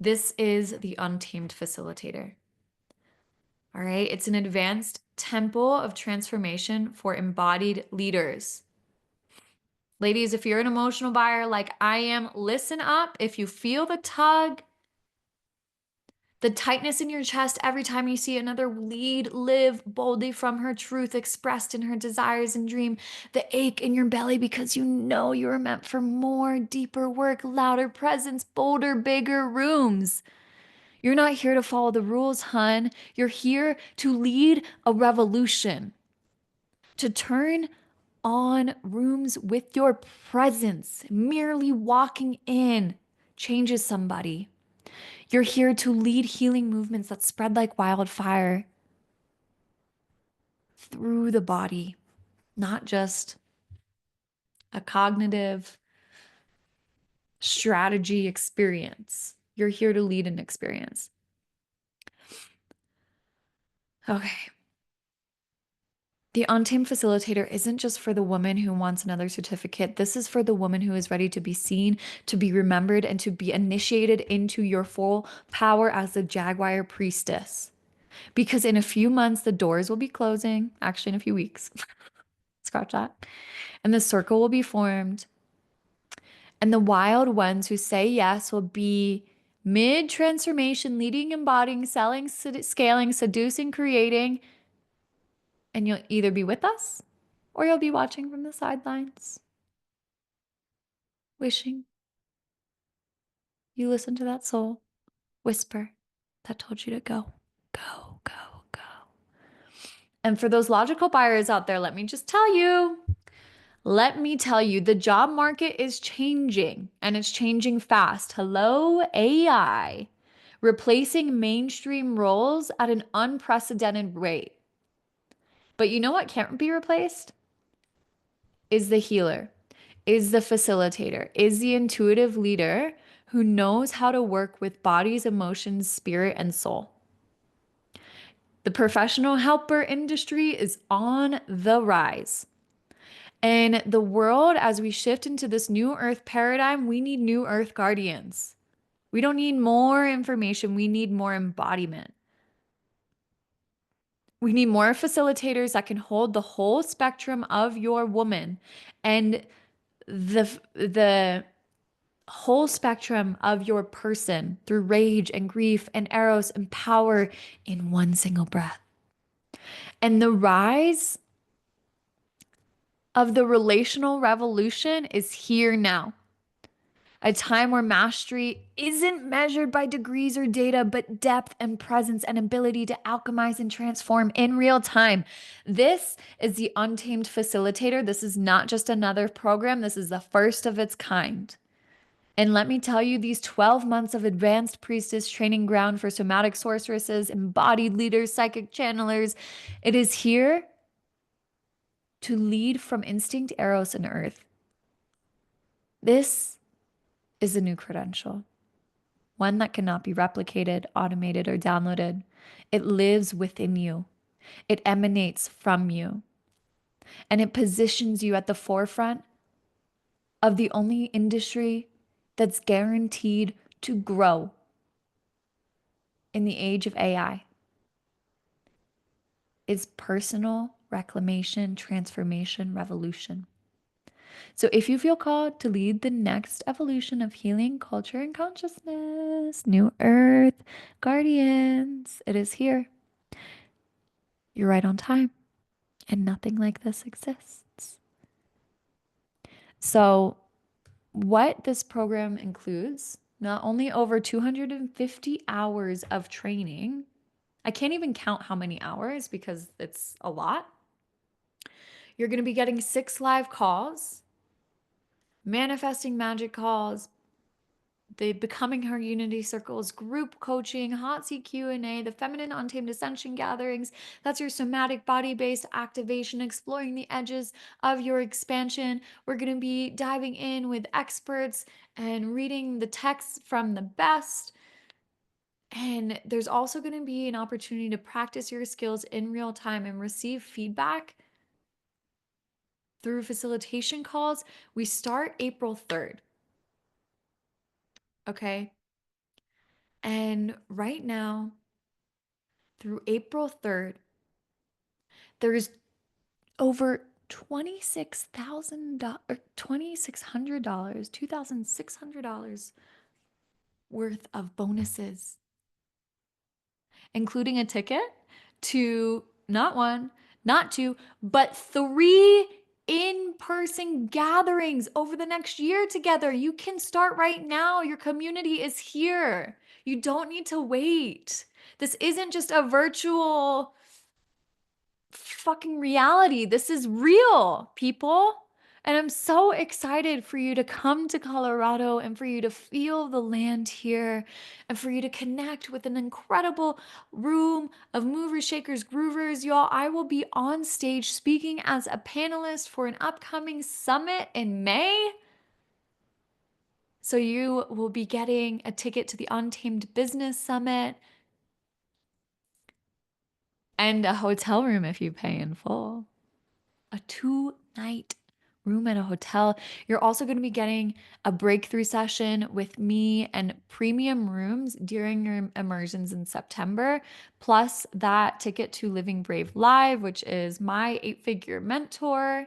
This is the Untamed Facilitator. All right, it's an advanced temple of transformation for embodied leaders. Ladies, if you're an emotional buyer like I am, listen up. If you feel the tug, the tightness in your chest every time you see another lead live boldly from her truth expressed in her desires and dream, the ache in your belly because you know you were meant for more, deeper work, louder presence, bolder, bigger rooms. You're not here to follow the rules, hun. You're here to lead a revolution, to turn on rooms with your presence. Merely walking in changes somebody. You're here to lead healing movements that spread like wildfire through the body, not just a cognitive strategy experience. You're here to lead an experience. Okay. The Untamed Facilitator isn't just for the woman who wants another certificate. This is for the woman who is ready to be seen, to be remembered, and to be initiated into your full power as the Jaguar priestess. Because in a few months, the doors will be closing. Actually, in a few weeks. Scratch that. And the circle will be formed. And the wild ones who say yes will be mid transformation, leading, embodying, selling, scaling, seducing, creating. And you'll either be with us or you'll be watching from the sidelines, wishing you listened to that soul whisper that told you to go, go, go, go. And for those logical buyers out there, let me tell you, the job market is changing and it's changing fast. Hello, AI, replacing mainstream roles at an unprecedented rate. But you know what can't be replaced? Is the healer, is the facilitator, is the intuitive leader who knows how to work with bodies, emotions, spirit, and soul. The professional helper industry is on the rise. And the world, as we shift into this new earth paradigm, we need new earth guardians. We don't need more information, we need more embodiment. We need more facilitators that can hold the whole spectrum of your woman and the whole spectrum of your person through rage and grief and eros and power in one single breath. And the rise of the relational revolution is here now. A time where mastery isn't measured by degrees or data, but depth and presence and ability to alchemize and transform in real time. This is the Untamed Facilitator. This is not just another program, this is the first of its kind. And let me tell you, these 12 months of advanced priestess training ground for somatic sorceresses, embodied leaders, psychic channelers, it is here to lead from instinct, eros, and earth. This is a new credential, one that cannot be replicated, automated, or downloaded. It lives within you. It emanates from you. And it positions you at the forefront of the only industry that's guaranteed to grow in the age of AI. Is personal reclamation, transformation, revolution. So if you feel called to lead the next evolution of healing, culture, and consciousness, New Earth, Guardians, it is here. You're right on time, and nothing like this exists. So what this program includes, not only over 250 hours of training, I can't even count how many hours because it's a lot. You're going to be getting 6 live calls, manifesting magic calls, the Becoming Her Unity Circles, group coaching, hot seat Q&A, the Feminine Untamed Ascension gatherings. That's your somatic body-based activation, exploring the edges of your expansion. We're going to be diving in with experts and reading the texts from the best. And there's also going to be an opportunity to practice your skills in real time and receive feedback through facilitation calls. We start April 3rd. Okay. And right now, through April 3rd, there's over $26,000 or $2,600, $2,600 worth of bonuses, including a ticket to not one, not two, but 3 in-person gatherings over the next year together. You can start right now. Your community is here. You don't need to wait. This isn't just a virtual fucking reality. This is real, people. And I'm so excited for you to come to Colorado and for you to feel the land here and for you to connect with an incredible room of movers, shakers, groovers. Y'all, I will be on stage speaking as a panelist for an upcoming summit in May. So you will be getting a ticket to the Untamed Business Summit and a hotel room if you pay in full. A 2-night room at a hotel. You're also going to be getting a breakthrough session with me and premium rooms during your immersions in September, plus that ticket to Living Brave Live, which is my 8-figure mentor.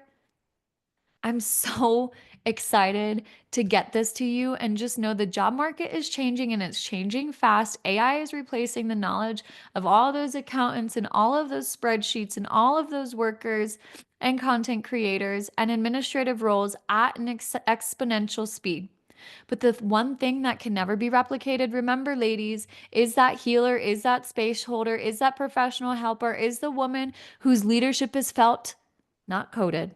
I'm so excited to get this to you, and just know the job market is changing and it's changing fast. AI is replacing the knowledge of all those accountants and all of those spreadsheets and all of those workers and content creators and administrative roles at an exponential speed. But the one thing that can never be replicated, remember, ladies, is that healer, is that space holder, is that professional helper, is the woman whose leadership is felt, not coded.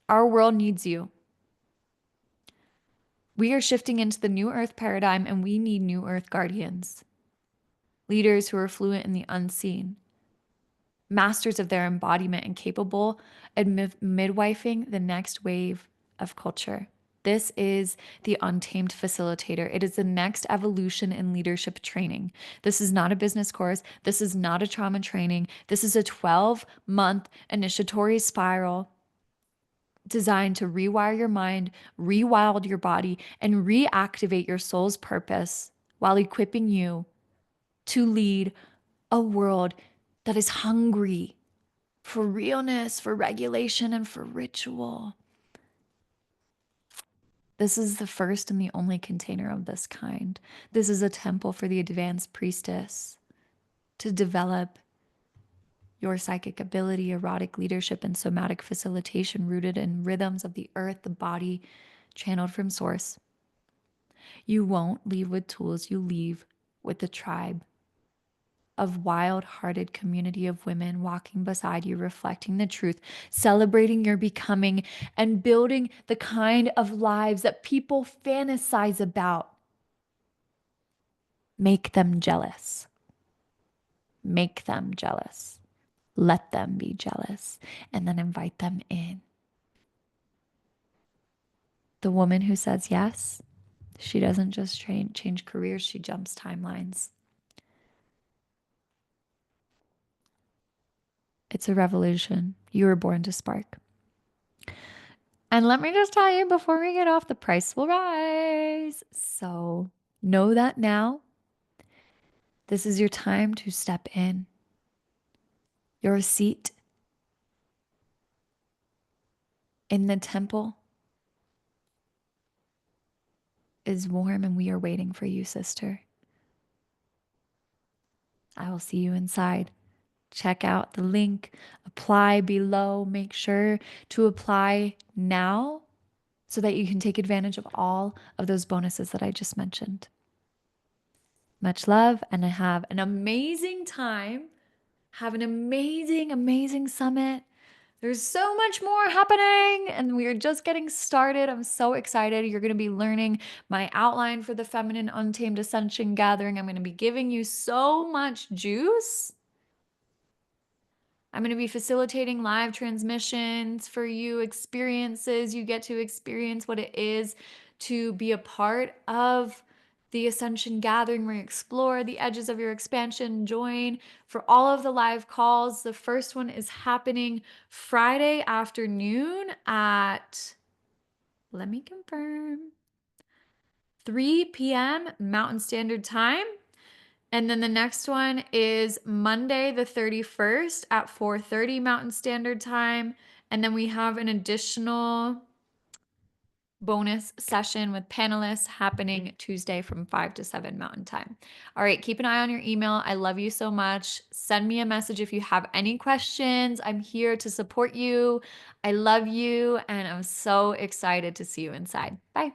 Our world needs you. We are shifting into the new earth paradigm, and we need new earth guardians, leaders who are fluent in the unseen, masters of their embodiment, and capable of midwifing the next wave of culture. This is the Untamed Facilitator. It is the next evolution in leadership training. This is not a business course. This is not a trauma training. This is a 12-month initiatory spiral designed to rewire your mind, rewild your body, and reactivate your soul's purpose while equipping you to lead a world that is hungry for realness, for regulation, and for ritual. This is the first and the only container of this kind. This is a temple for the advanced priestess to develop your psychic ability, erotic leadership, and somatic facilitation rooted in rhythms of the earth, the body, channeled from source. You won't leave with tools, you leave with the tribe of wild-hearted community of women walking beside you, reflecting the truth, celebrating your becoming, and building the kind of lives that people fantasize about. Make them jealous. Make them jealous. Let them be jealous, and then invite them in. The woman who says yes, she doesn't just change careers, she jumps timelines. It's a revolution. You were born to spark. And let me just tell you before we get off, the price will rise. So know that now. This is your time to step in. Your seat in the temple is warm and we are waiting for you, sister. I will see you inside. Check out the link, apply below. Make sure to apply now so that you can take advantage of all of those bonuses that I just mentioned. Much love, and have an amazing time. Have an amazing, amazing summit. There's so much more happening, and we are just getting started. I'm so excited. You're going to be learning my outline for the Feminine Untamed Ascension Gathering. I'm going to be giving you so much juice. I'm going to be facilitating live transmissions for you, experiences. You get to experience what it is to be a part of the Ascension Gathering, where you explore the edges of your expansion. Join for all of the live calls. The first one is happening Friday afternoon at, let me confirm, 3 p.m. Mountain Standard Time. And then the next one is Monday the 31st at 4:30 Mountain Standard Time. And then we have an additional bonus session with panelists happening Tuesday from 5 to 7 Mountain Time. All right, keep an eye on your email. I love you so much. Send me a message if you have any questions. I'm here to support you. I love you, and I'm so excited to see you inside. Bye.